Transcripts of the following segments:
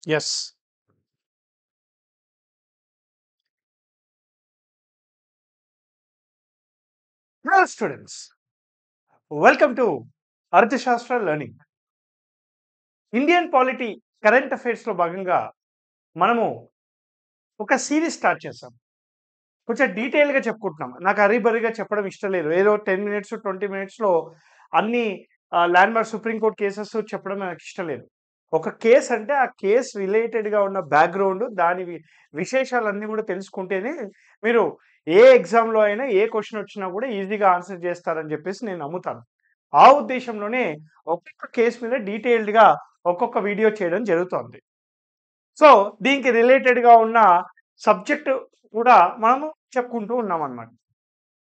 Yes. Hello, students. Welcome to Arthashastra Learning. Indian polity current అఫైర్స్లో భాగంగా మనము ఒక సిరీస్ స్టార్ట్ చేసాం. కొంచెం డీటెయిల్‌గా చెప్పుకుంటున్నాం. నాకు హరీబరీగా చెప్పడం ఇష్టం లేదు. ఏదో 10 మినిట్స్, 20 మినిట్స్‌లో అన్ని ల్యాండ్‌మార్క్ సుప్రీం కోర్ట్ కేసెస్ చెప్పడం నాకు ఇష్టం లేదు. ఒక కేస్ అంటే ఆ కేస్ రిలేటెడ్‌గా ఉన్న బ్యాక్‌గ్రౌండ్ దాని విశేషాలన్నీ కూడా తెలుసుకుంటేనే మీరు ఏ ఎగ్జామ్‌లో అయినా ఏ క్వెషన్ వచ్చినా కూడా ఈజీగా ఆన్సర్ చేస్తారని చెప్పేసి నేను నమ్ముతాను. ఆ ఉద్దేశంలోనే ఒక్కొక్క కేస్ మీద డీటెయిల్డ్‌గా ఒక్కొక్క వీడియో చేయడం జరుగుతోంది. సో, దీనికి రిలేటెడ్‌గా ఉన్న సబ్జెక్ట్ కూడా మనము చెప్పుకుంటూ ఉన్నామనమాట.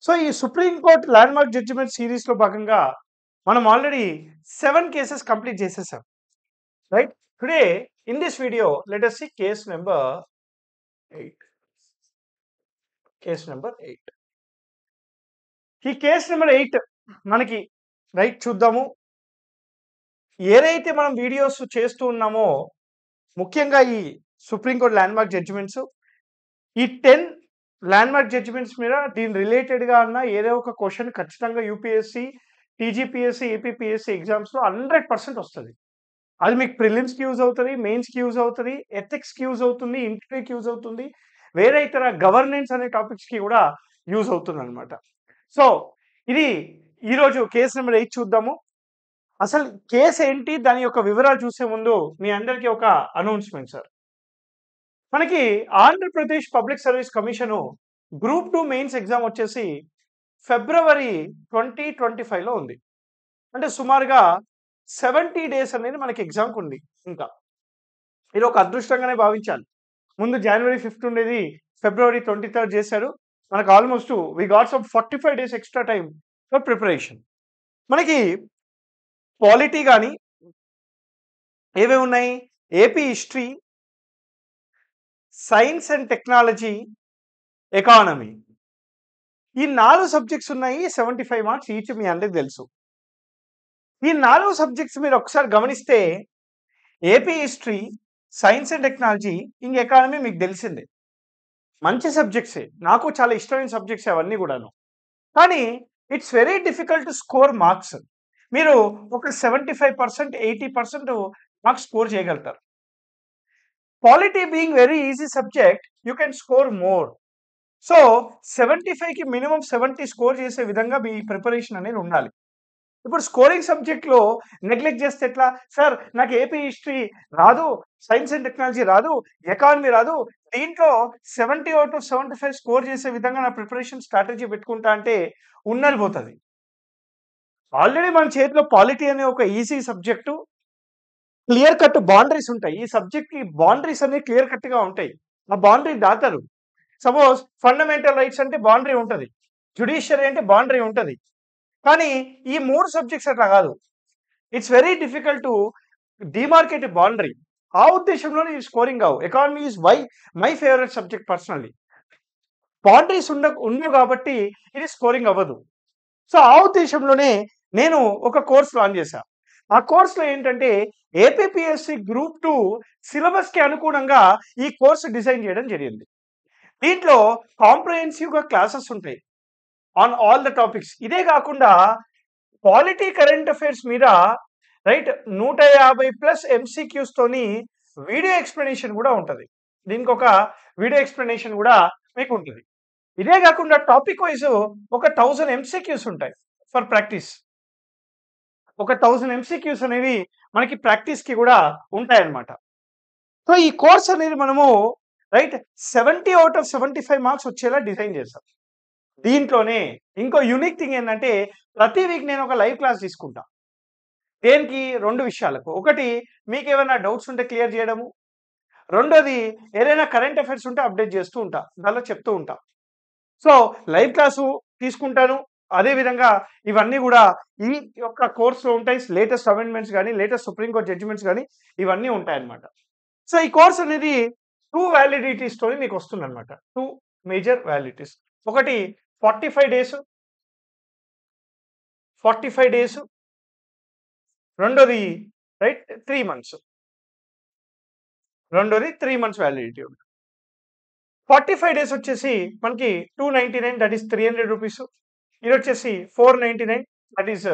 సో, ఈ సుప్రీం కోర్ట్ ల్యాండ్‌మార్క్ జడ్జిమెంట్ సీరీస్‌లో భాగంగా మనం ఆల్రెడీ 7 కేసెస్ కంప్లీట్ చేసేసాం. Right? Today in this video let us see case number 8. Case number 8. ఈ కేస్ నంబర్ 8 మనకి రైట్ చూద్దాము. ఏదైతే మనం వీడియోస్ చేస్తూ ఉన్నామో ముఖ్యంగా ఈ సుప్రీం కోర్ట్ ల్యాండ్‌మార్క్ జడ్జిమెంట్స్ ఈ 10 ల్యాండ్‌మార్క్ జడ్జిమెంట్స్ మీద దీని రిలేటెడ్‌గా ఉన్న ఏదో ఒక క్వెషన్ ఖచ్చితంగా యూపీఎస్‌సి, టీజీపీఎస్‌సి, ఏపీపీఎస్‌సి ఎగ్జామ్స్‌లో 100% వస్తది. అది మీకు ప్రిలిమ్స్‌కి యూజ్ అవుతది, మెయిన్స్‌కి యూజ్ అవుతది, ఎథిక్స్‌కి యూజ్ అవుతుంది, ఇంటర్వ్యూకి యూజ్ అవుతుంది. వేరే ఇతర గవర్నెన్స్ అనే టాపిక్స్‌కి కూడా యూజ్ అవుతుందన్నమాట. సో, ఇది ఈరోజు కేస్ నంబర్ 8 చూద్దాము. అసలు కేస్ ఏంటి? దాని యొక్క వివరాలు చూసే ముందు మీ అందరికీ ఒక అనౌన్స్‌మెంట్ సార్. మనకి Andhra Pradesh public service commission group 2 mains exam వచ్చేసి ఫిబ్రవరి 2025లో ఉంది. అంటే సుమారుగా 70 డేస్ అనేది మనకి ఎగ్జామ్‌కి ఉంది ఇంకా. ఇది ఒక అదృష్టంగానే భావించాలి. ముందు జనవరి 5 ఉండేది. ఫిబ్రవరి 23 చేశారు. మనకు almost we got some 45 days extra time for preparation. మనకి పాలిటీ గాని ఏవేవి ఉన్నాయి? AP history, science and technology, economy. ఈ 4 సబ్జెక్ట్స్ ఉన్నాయి. 75 మార్క్స్ ఈచ్ మీ అందరికి తెలుసు. ఈ 4 సబ్జెక్ట్స్ మీరు ఒకసారి గమనిస్తే AP history, science and technology, ఇంక ఎకానమీ మీకు తెలిసిందే. మంచి సబ్జెక్ట్సే. నాకు చాలా ఇష్టమైన సబ్జెక్ట్స్ అవన్నీ గూడాను. కానీ it's very difficult to score marks. మీరు ఒక 75%, 80% మార్క్స్ స్కోర్ చేయగలుగుతారు. Polity being very easy subject you can score more. So, 75కి మినిమమ్ 70 స్కోర్ చేసే విధంగా మీ ప్రిపరేషన్ అనేది ఉండాలి. ఇప్పుడు స్కోరింగ్ సబ్జెక్ట్‌లో నెగ్లెక్ట్ చేస్తే ఎట్లా? సార్ నాకు ఏపీ హిస్టరీ రాదు, సైన్స్ అండ్ టెక్నాలజీ రాదు, ఎకానమీ రాదు. దీంట్లో 70 ఔట్ ఆఫ్ 75 స్కోర్ చేసే విధంగా నా ప్రిపరేషన్ స్ట్రాటజీ పెట్టుకుంటా అంటే ఉన్నది పోతది. ఆల్రెడీ మన చేతిలో పాలిటీ అనే ఒక easy subject clear cut boundaries ఉంటాయి. ఈ సబ్జెక్ట్‌కి బౌండరీస్ అనేవి క్లియర్ కట్‌గా ఉంటాయి. ఆ బౌండరీ దాటరు. సపోజ్ ఫండమెంటల్ రైట్స్ అంటే బౌండరీ ఉంటది. జ్యుడిషియరీ అంటే బౌండరీ ఉంటది. కానీ ఈ 3 సబ్జెక్ట్స్ అట్లా కాదు. It's very difficult to demarcate a boundary. ఆ ఉద్దేశంలోనే ఈ స్కోరింగ్ కావు. Economy is my favourite subject personally. Boundaries ఉండవు కాబట్టి ఇది స్కోరింగ్ అవ్వదు. సో, ఆ ఉద్దేశంలోనే నేను ఒక కోర్స్ లాంచ్ చేశా. ఆ కోర్స్‌లో ఏంటంటే ఏపీపీఎస్‌సి గ్రూప్ 2 సిలబస్‌కి అనుగుణంగా ఈ కోర్స్ డిజైన్ చేయడం జరిగింది. దీంట్లో కాంప్రహెన్సివ్‌గా క్లాసెస్ ఉంటాయి. On all the topics. ఇదే కాకుండా పాలిటీ కరెంట్ అఫైర్స్ మీద రైట్ 150 ప్లస్ ఎంసీక్యూస్ తోని వీడియో ఎక్స్‌ప్లనేషన్ కూడా ఉంటది. దీనికొక వీడియో ఎక్స్‌ప్లనేషన్ కూడా మీకుంటది. ఇదే కాకుండా టాపిక్ వైస్ ఒక 1000 ఎంసీక్యూస్ ఉంటాయి ఫర్ ప్రాక్టీస్. ఒక 1000 ఎంసీక్యూస్ అనేవి మనకి ప్రాక్టీస్‌కి కూడా ఉంటాయన్నమాట. సో, ఈ కోర్స్ అనేది మనము రైట్ 70 ఔట్ ఆఫ్ 75 మార్క్స్ వచ్చేలా డిజైన్ చేసాం. దీంట్లోనే ఇంకో యూనిక్ థింగ్ ఏంటంటే ప్రతి వీక్ నేను ఒక లైవ్ క్లాస్ తీసుకుంటా. దేనికి? 2 విషయాలకు. ఒకటి మీకేమైనా డౌట్స్ ఉంటే క్లియర్ చేయడము. రెండోది ఏదైనా కరెంట్ అఫైర్స్ ఉంటే అప్డేట్ చేస్తూ ఉంటా. దానిలో చెప్తూ ఉంటా. సో, లైవ్ క్లాసు తీసుకుంటాను. అదే విధంగా ఇవన్నీ గూడా ఈ యొక్క కోర్స్‌లో ఉంటాయి. లేటెస్ట్ అమెండ్మెంట్స్ గాని, లేటెస్ట్ సుప్రీం కోర్ట్ జడ్జిమెంట్స్ గాని ఇవన్నీ ఉంటాయన్నమాట. సో, ఈ కోర్స్ అనేది 2 వాలిడిటీస్‌తోని మీకొస్తుందన్నమాట. 2 మేజర్ వాలిడిటీస్. ఒకటి 45 డేస్, 45 డేస్. రెండోది రైట్ 3 మంత్స్. రెండోది 3 మంత్స్ వ్యాలిడిటీ ఉంటుంది. 45 డేస్ వచ్చేసి మనకి 299 దట్ ఈస్ 300 రూపీస్. ఇది వచ్చేసి 499 దట్ ఈస్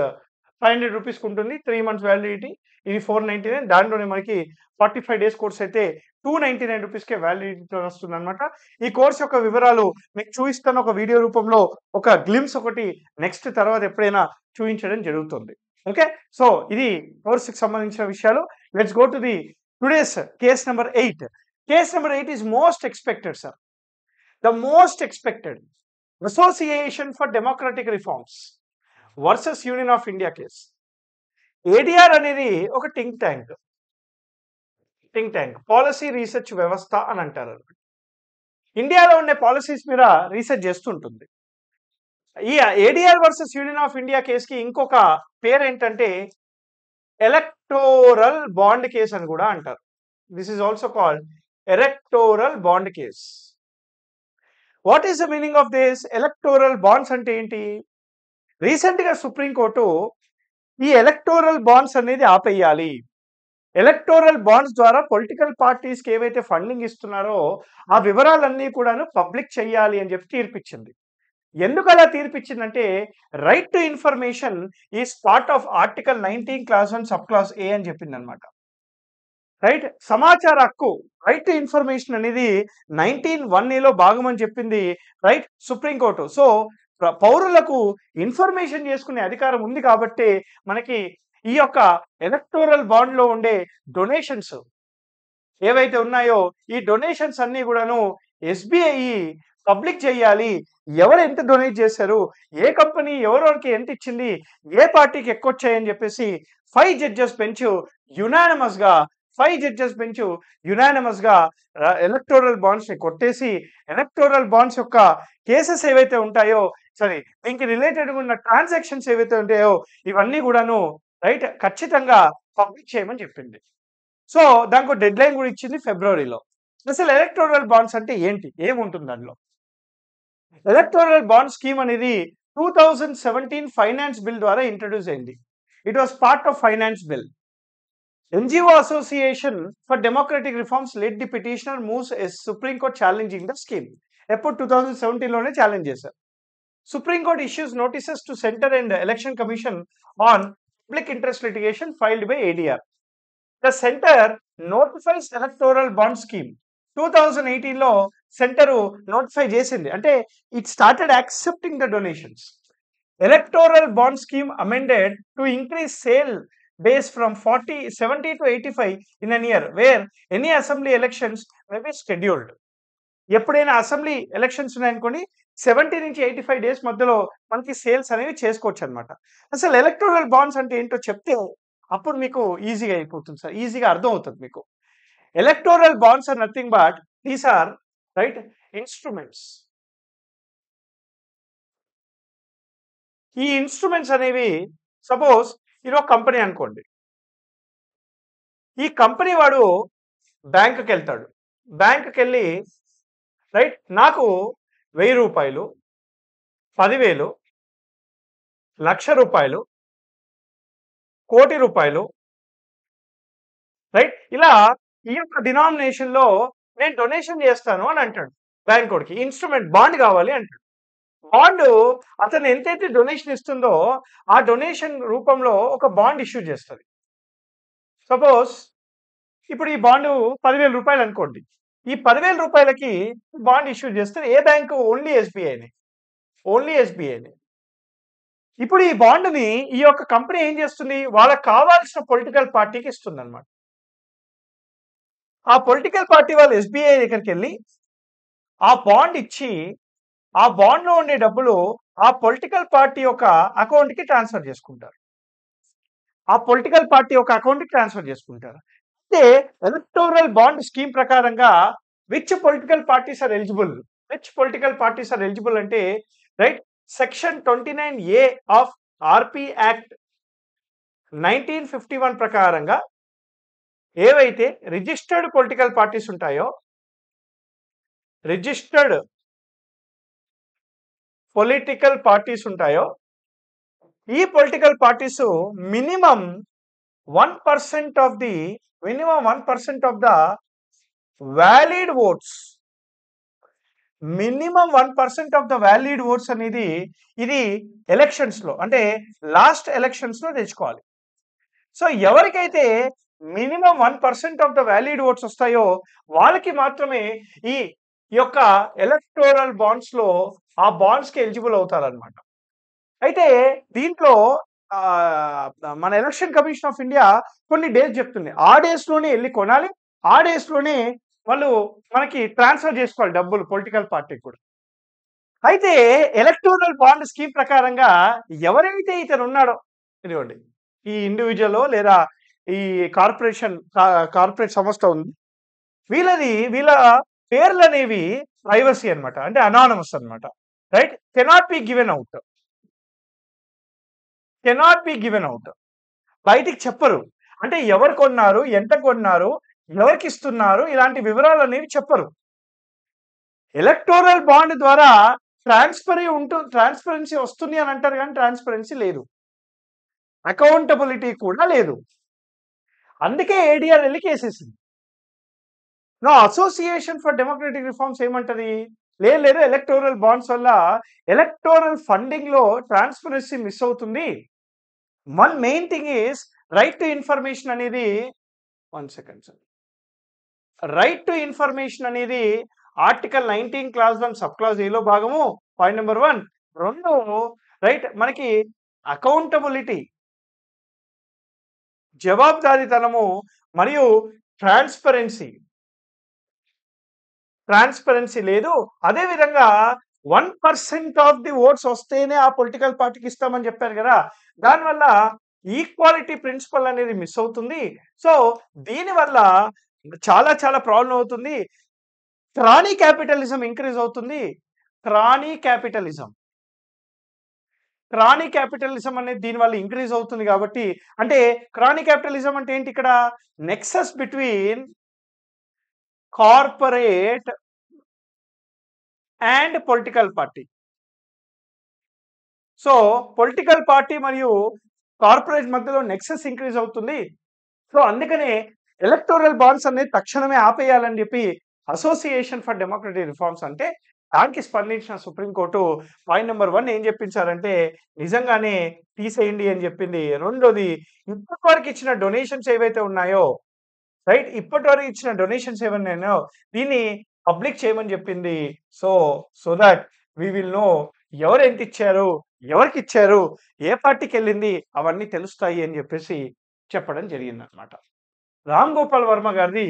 500 రూపీస్కి ఉంటుంది 3 మంత్స్ వ్యాలిడిటీ. ఇది 499. దాంట్లోనే మనకి 45 డేస్ కోర్స్ అయితే 299 రూపీస్కే వ్యాలిడిటీతో వస్తుంది అనమాట. ఈ కోర్స్ యొక్క వివరాలు మీకు చూపిస్తాను ఒక వీడియో రూపంలో, ఒక గ్లిమ్స్ ఒకటి నెక్స్ట్ తర్వాత ఎప్పుడైనా చూపించడం జరుగుతుంది. ఓకే, సో ఇది కోర్సుకి సంబంధించిన విషయాలు. Let's go to the today's case number 8. Case number 8 is most expected sir. The most expected association for democratic reforms versus union of India case. ADR అనేది ఒక థింక్ ట్యాంక్ పాలసీ రీసెర్చ్ వ్యవస్థ అని అంటారు. ఇండియాలో ఉండే పాలసీస్ మీద research చేస్తుంటుంది. ఈ ADR versus union of India కేసుకి ఇంకొక పేరు ఏంటంటే ఎలక్టోరల్ బాండ్ కేస్ అని కూడా అంటారు. This is also called electoral bond case. What is the meaning of this? Electoral bonds అంటే ఏంటి? రీసెంట్ గా సుప్రీంకోర్టు ఈ ఎలక్టోరల్ బాండ్స్ అనేది ఆపేయాలి, ఎలక్టోరల్ బాండ్స్ ద్వారా పొలిటికల్ పార్టీస్కి ఏవైతే ఫండింగ్ ఇస్తున్నారో ఆ వివరాలన్నీ కూడాను పబ్లిక్ చేయాలి అని చెప్పి తీర్పిచ్చింది. ఎందుకు అలా తీర్పిచ్చిందంటే right to information is part of article 19 clause 1 subclause A అని చెప్పింది అనమాట. రైట్, సమాచార హక్కు రైట్ టు ఇన్ఫర్మేషన్ అనేది 19(1)లో భాగం అని చెప్పింది రైట్ సుప్రీంకోర్టు. సో పౌరులకు ఇన్ఫర్మేషన్ చేసుకునే అధికారం ఉంది కాబట్టి మనకి ఈ యొక్క ఎలక్టోరల్ బాండ్ లో ఉండే డొనేషన్స్ ఏవైతే ఉన్నాయో ఈ డొనేషన్స్ అన్ని కూడాను ఎస్బీఐ పబ్లిక్ చేయాలి. ఎవరు ఎంత డొనేట్ చేశారు, ఏ కంపెనీ ఎవరికి ఎంత ఇచ్చింది, ఏ పార్టీకి ఎక్కువ వచ్చాయని చెప్పేసి 5 జడ్జెస్ బెంచ్ యునానిమస్ గా ఎలక్టోరల్ బాండ్స్ ని కొట్టేసి ఎలక్టోరల్ బాండ్స్ యొక్క కేసెస్ ఏవైతే ఉంటాయో దీనికి రిలేటెడ్ ఉన్న ట్రాన్సాక్షన్స్ ఏవైతే ఉంటాయో ఇవన్నీ కూడాను రైట్ ఖచ్చితంగా పబ్లిక్ చేయమని చెప్పింది. సో దానికి డెడ్ లైన్ కూడా ఇచ్చింది ఫిబ్రవరిలో. అసలు ఎలక్టోరల్ బాండ్స్ అంటే ఏంటి, ఏముంటుంది దానిలో? ఎలక్టోరల్ బాండ్ స్కీమ్ అనేది 2017 ఫైనాన్స్ బిల్ ద్వారా ఇంట్రడ్యూస్ అయింది. It was part of finance bill. NGO association for democratic reforms led the petitioner moves S Supreme Court challenging the scheme. ఎప్పుడు 2017 లోనే ఛాలెంజ్ చేశారు. Supreme Court issues notices to centre and Election Commission on public interest litigation filed by ADR. The center notifies electoral bond scheme. 2018 లో centre notify చేసింది, అంటే it started accepting the donations. Electoral bond scheme amended to increase sale base from 70 to 85 in an year where any assembly elections may be scheduled. ఎప్పుడైనా assembly elections ఉన్నాయనుకోండి 70 నుంచి 85 days మధ్యలో మనకి sales అనేవి చేసుకోవచ్చు అనమాట. అసలు ఎలక్టోరల్ బాండ్స్ అంటే ఏంటో చెప్తే అప్పుడు మీకు ఈజీగా అయిపోతుంది సార్, ఈజీగా అర్థం అవుతుంది మీకు. Electoral bonds are nothing but these are right instruments. ఈ ఇన్స్ట్రుమెంట్స్ అనేవి సపోజ్ ఇది ఒక కంపెనీ అనుకోండి. ఈ కంపెనీ వాడు బ్యాంకుకి వెళ్తాడు, బ్యాంకుకి వెళ్ళి రైట్ నాకు 1000 రూపాయలు, 10,000, 1,00,000 రూపాయలు, 1,00,00,000 రూపాయలు రైట్ ఇలా ఈ యొక్క డినామినేషన్ లో నేను డొనేషన్ చేస్తాను అని అంటాడు బ్యాంక్ వాడికి. ఇన్స్ట్రుమెంట్ బాండ్ కావాలి అంటాడు. బాండ్ అతను ఎంతైతే డొనేషన్ ఇస్తుందో ఆ డొనేషన్ రూపంలో ఒక బాండ్ ఇష్యూ చేస్తుంది. సపోజ్ ఇప్పుడు ఈ బాండ్ 10,000 రూపాయలు అనుకోండి. ఈ 10,000 రూపాయలకి బాండ్ ఇష్యూ చేస్తే ఏ బ్యాంకు? ఓన్లీ ఎస్బీఐని. ఇప్పుడు ఈ బాండ్ని ఈ యొక్క కంపెనీ ఏం చేస్తుంది, వాళ్ళకి కావాల్సిన పొలిటికల్ పార్టీకి ఇస్తుంది అనమాట. ఆ పొలిటికల్ పార్టీ వాళ్ళు ఎస్బీఐ దగ్గరికి వెళ్ళి ఆ బాండ్ ఇచ్చి ఆ బాండ్ లో ఉండే డబ్బులు ఆ పొలిటికల్ పార్టీ యొక్క అకౌంట్ కి ట్రాన్స్ఫర్ చేసుకుంటారు. అంటే ఎలక్టోరల్ బాండ్ స్కీమ్ ప్రకారంగా which political parties are eligible అంటే right section 29A of RP act 1951 ప్రకారంగా ఏవైతే రిజిస్టర్డ్ పొలిటికల్ పార్టీస్ ఉంటాయో ఈ political parties minimum 1% of the valid votes, minimum 1% of the valid votes అనేది ఇది ఎలక్షన్స్లో అంటే లాస్ట్ ఎలక్షన్స్లో తెచ్చుకోవాలి. సో ఎవరికైతే minimum 1% of the valid votes వస్తాయో వాళ్ళకి మాత్రమే ఈ యొక్క ఎలక్టోరల్ బాండ్స్లో ఆ బాండ్స్కి ఎలిజిబుల్ అవుతారనమాట. అయితే దీంట్లో మన ఎలక్షన్ కమిషన్ ఆఫ్ ఇండియా కొన్ని డేస్ చెప్తుంది. ఆ డేస్లోనే వెళ్ళి కొనాలి, ఆ డేస్లోనే వాళ్ళు మనకి ట్రాన్స్ఫర్ చేసుకోవాలి డబ్బులు పొలిటికల్ పార్టీకి కూడా. అయితే ఎలక్టోరల్ బాండ్ స్కీమ్ ప్రకారంగా ఎవరైతే ఇతను ఉన్నాడో ఇదిగోండి ఈ ఇండివిజువల్ లేదా ఈ కార్పొరేట్ సంస్థ ఉంది, వీళ్ళ పేర్లు అనేవి ప్రైవసీ అనమాట, అంటే అనానమస్ అనమాట. Right, cannot be given out, బయటికి చెప్పరు. అంటే ఎవరు కొన్నారు, ఎంత కొన్నారు, ఎవరికి ఇస్తున్నారు, ఇలాంటి వివరాలు అనేవి చెప్పరు. ఎలక్టోరల్ బాండ్ ద్వారా ట్రాన్స్పరెన్సీ వస్తుంది అని అంటారు, కానీ ట్రాన్స్పరెన్సీ లేదు, అకౌంటబిలిటీ కూడా లేదు. అందుకే ఏడీఆర్ వెళ్ళి కేసేసింది. నా అసోసియేషన్ ఫర్ డెమోక్రటిక్ రిఫార్మ్స్ ఏమంటది, లేదు ఎలక్టోరల్ బాండ్స్ వల్ల ఎలక్టోరల్ ఫండింగ్ లో ట్రాన్స్పరెన్సీ మిస్ అవుతుంది. One main thing is right to information అనేది, 1 second sir, right to information అనేది ఆర్టికల్ 19 క్లాస్ 1 సబ్ క్లాస్ ఏలో భాగము, పాయింట్ నెంబర్ 1. 2, రైట్, మనకి అకౌంటబిలిటీ, జవాబుదారీతనము మరియు ట్రాన్స్పరెన్సీ లేదు. అదే విధంగా 1% ఆఫ్ ది ఓట్స్ వస్తేనే ఆ పొలిటికల్ పార్టీకి ఇస్తామని చెప్పారు కదా, దానివల్ల ఈక్వాలిటీ ప్రిన్సిపల్ అనేది మిస్ అవుతుంది. సో దీనివల్ల చాలా చాలా ప్రాబ్లం అవుతుంది. క్రానీ క్యాపిటలిజం ఇంక్రీజ్ అవుతుంది. క్రానీ క్యాపిటలిజం అనేది దీనివల్ల ఇంక్రీజ్ అవుతుంది. కాబట్టి అంటే క్రానీ క్యాపిటలిజం అంటే ఏంటి, ఇక్కడ Nexus between corporate and political party. So political party మరియు కార్పొరేట్ మధ్యలో నెక్సస్ ఇంక్రీజ్ అవుతుంది. సో అందుకనే ఎలక్టోరల్ బాండ్స్ అనేది తక్షణమే ఆపేయాలని చెప్పి అసోసియేషన్ ఫర్ డెమోక్రటిక్ రిఫార్మ్స్ అంటే దానికి స్పందించిన సుప్రీంకోర్టు పాయింట్ నెంబర్ 1 ఏం చెప్పించారంటే నిజంగానే తీసేయండి అని చెప్పింది. రెండోది, ఇప్పటి వరకు ఇచ్చిన డొనేషన్స్ ఏవైతే ఉన్నాయో, రైట్, ఇప్పటి వరకు ఇచ్చిన డొనేషన్స్ ఏమన్నాయో దీన్ని పబ్లిక్ చేయమని చెప్పింది. So that we will know ఎవరు ఎంత ఇచ్చారు, ఎవరికి ఇచ్చారు, ఏ పార్టీకి వెళ్ళింది, అవన్నీ తెలుస్తాయి అని చెప్పేసి చెప్పడం జరిగింది అనమాట. రామ్ గోపాల్ వర్మ గారిది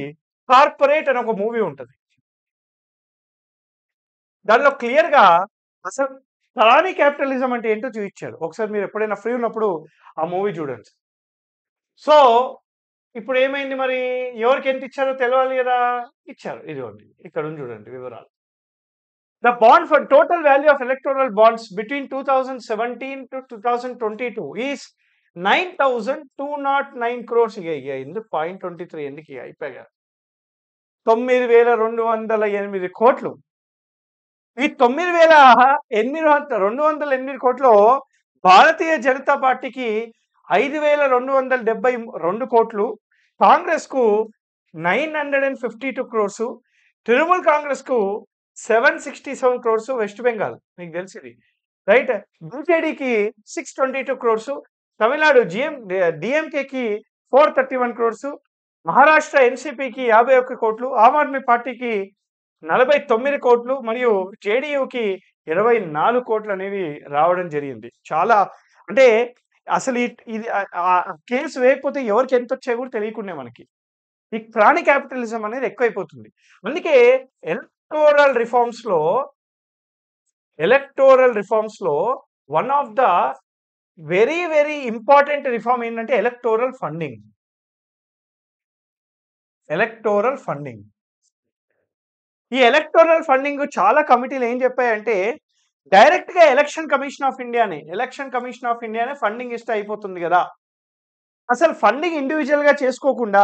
కార్పొరేట్ అని ఒక మూవీ ఉంటుంది. దానిలో క్లియర్ గా అసలు క్రానీ క్యాపిటలిజం అంటే ఏంటో చూపించారు. ఒకసారి మీరు ఎప్పుడైనా ఫ్రీ ఉన్నప్పుడు ఆ మూవీ చూడండి. సో ఇప్పుడు ఏమైంది మరి, ఎవరికి ఎంత ఇచ్చారో తెలవాలి కదా, ఇచ్చారు. ఇదిగోండి ఇక్కడ ఉంది చూడండి వివరాలు. The bond for total value of electoral bonds between 2017 to 2022 is 9,209 crores. ఎందుకు 0.23 ఎందుకు అయిపోయా 9,208 కోట్లు. ఈ 9,208 కోట్లో భారతీయ జనతా పార్టీకి 5,272 కోట్లు, కాంగ్రెస్ కు 952 క్రోర్స్, తృణమూల్ కాంగ్రెస్ కు 767 క్రోర్స్, వెస్ట్ బెంగాల్ మీకు తెలిసింది, రైట్, బీజేడీకి 622 క్రోర్స్, తమిళనాడు డిఎంకేకి 431 క్రోర్స్, మహారాష్ట్ర ఎన్సీపీకి 51 కోట్లు, ఆమ్ ఆద్మీ పార్టీకి 49 కోట్లు మరియు జేడీయూకి 24 కోట్లు అనేవి రావడం జరిగింది. చాలా అంటే అసలు ఇది కేసు వేయకపోతే ఎవరికి ఎంత వచ్చాయో కూడా తెలియకుండా మనకి ఈ క్రానీ క్యాపిటలిజం అనేది ఎక్కువైపోతుంది. అందుకే ఎలక్టోరల్ రిఫార్మ్స్ లో one of the very very important reform ఏంటంటే ఎలక్టోరల్ ఫండింగ్. ఈ ఎలక్టోరల్ ఫండింగ్ చాలా కమిటీలు ఏం చెప్పాయంటే డైరెక్ట్ గా ఎలక్షన్ కమిషన్ ఆఫ్ ఇండియానే ఫండింగ్ ఇస్తే అయిపోతుంది కదా, అసలు ఫండింగ్ ఇండివిజువల్ గా చేసుకోకుండా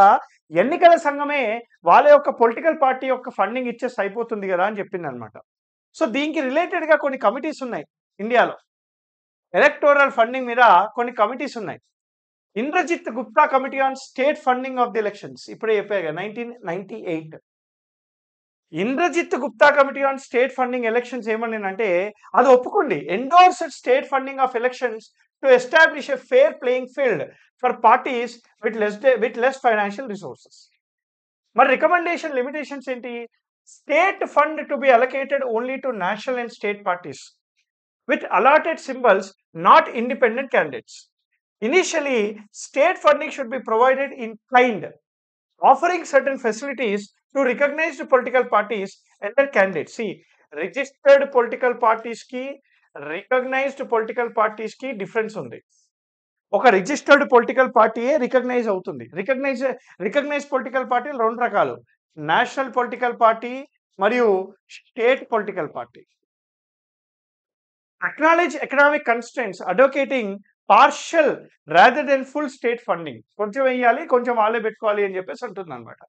ఎన్నికల సంఘమే వాళ్ళ యొక్క పొలిటికల్ పార్టీ యొక్క ఫండింగ్ ఇచ్చేసి అయిపోతుంది కదా అని చెప్పింది అనమాట. సో దీనికి రిలేటెడ్ గా కొన్ని కమిటీస్ ఉన్నాయి ఇండియాలో, ఎలక్టోరల్ ఫండింగ్ మీద కొన్ని కమిటీస్ ఉన్నాయి. Indrajit Gupta committee on state funding of the elections, ఇప్పుడే చెప్పారు 1998. Indrajit Gupta committee on state funding elections ఏమన్నానంటే అది ఒప్పుకోండి. Endorsed state funding of elections to establish a fair playing field for parties with less financial resources. మరి recommendation limitations ఏంటి? State fund to be allocated only to national and state parties with allotted symbols, not independent candidates. Initially, state funding should be provided in kind, offering certain facilities to recognized political parties and their candidates. See, registered political parties ki, recognized political parties ki difference undi. ఒక registered political పార్టీయే recognise అవుతుంది. Recognize political పార్టీలు రెండు రకాలు, national political party మరియు state political party. Acknowledge economic constraints advocating partial rather than full state funding. కొంచెం వేయాలి, కొంచెం వాళ్ళే పెట్టుకోవాలి అని చెప్పేసి అంటుంది అనమాట.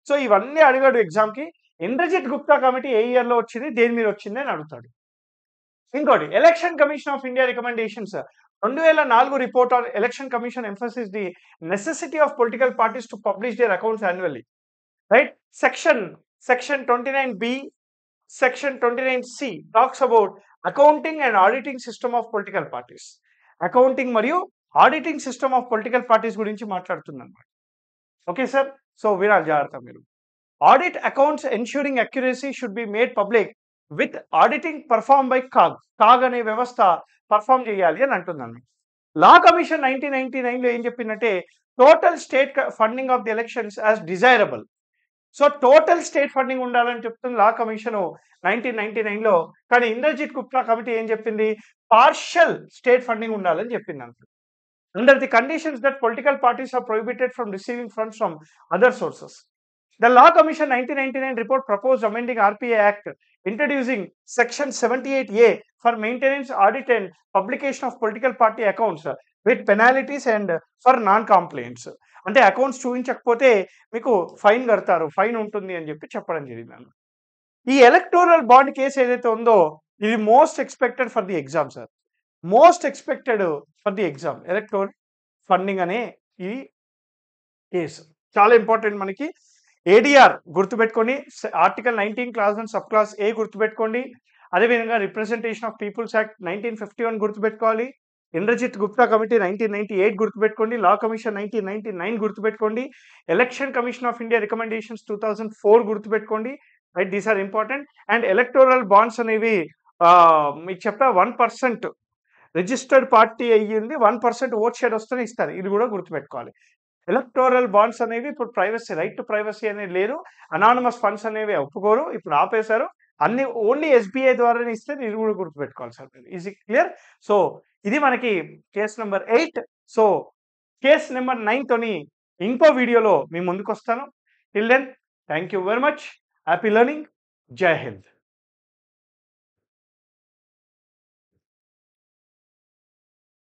సో ఇవన్నీ అడిగాడు ఎగ్జామ్కి. ఇంద్రజిత్ గుప్తా కమిటీ ఏ ఇయర్లో వచ్చింది, దేని మీద వచ్చింది అని అడుగుతాడు. ఇంకోటి, election commission of India recommendations 2004 report on election commission emphasis the necessity of political parties to publish their accounts annually. Right, section 29B, section 29C talks about accounting and auditing system of political parties. Accounting మరియు auditing system of political parties గురించి మాట్లాడుతుందన్నమాట. Okay sir, so వినాలి జాగ్రత్త మీరు. Audit accounts ensuring accuracy should be made public with auditing perform by CAG అనే వ్యవస్థ perform చేయాలి అని అంటుందన్నమాట. లా కమిషన్ 1999లో ఏం చెప్పిందంటే total state funding of the elections as desirable. So total state funding ఉండాలని చెప్తుంది లా కమిషన్ 1999లో. కానీ ఇంద్రజిత్ గుప్తా కమిటీ ఏం చెప్పింది? పార్షల్ స్టేట్ ఫండింగ్ ఉండాలని చెప్పింది అంట. Under the conditions that political parties are prohibited from receiving funds from other sources. The Law Commission 1999 report proposed amending RPA Act, introducing Section 78A for maintenance, audit and publication of political party accounts with penalties and for non-compliance. అంటే accounts చూపించకపోతే మీకు fine కడతారు, fine ఉంటుంది అని చెప్పి చెప్పడం జరిగింది. ఈ electoral bond case ఏదైతే ఉందో ఇది most expected for the exam sir. Most expected for the exam electoral funding అనే ఈ కేసు చాలా ఇంపార్టెంట్ మనకి. ఏడిఆర్ గుర్తుపెట్టుకోండి, ఆర్టికల్ 19 క్లాస్ 1 సబ్ క్లాస్ ఏ గుర్తుపెట్టుకోండి. అదేవిధంగా రిప్రజెంటేషన్ ఆఫ్ పీపుల్స్ యాక్ట్ 1951 గుర్తుపెట్టుకోవాలి. ఇంద్రజిత్ గుప్తా కమిటీ 1998 గుర్తుపెట్టుకోండి. లా కమిషన్ 1999 గుర్తుపెట్టుకోండి. Election commission of India recommendations 2004 గుర్తుపెట్టుకోండి. Right, these are important. And electoral bonds అనేవి మీకు చెప్పా 1% రిజిస్టర్డ్ పార్టీ అయ్యింది, 1% ఓట్ షేర్ వస్తేనే ఇస్తారు, ఇది కూడా గుర్తుపెట్టుకోవాలి. ఎలక్టోరల్ బాండ్స్ అనేవి ఇప్పుడు ప్రైవసీ, రైట్ టు ప్రైవసీ అనేది లేదు. అనానమస్ ఫండ్స్ అనేవి ఒప్పుకోరు, ఇప్పుడు ఆపేశారు. అన్ని ఓన్లీ ఎస్బీఐ ద్వారానే ఇస్తే ఇది కూడా గుర్తుపెట్టుకోవాలి sir. Is it clear? So ఇది మనకి case number 8. So case number 9 తోని ఇంకో వీడియోలో మీ ముందుకు వస్తాను. Till then thank you very much. Happy learning. జై హింద్.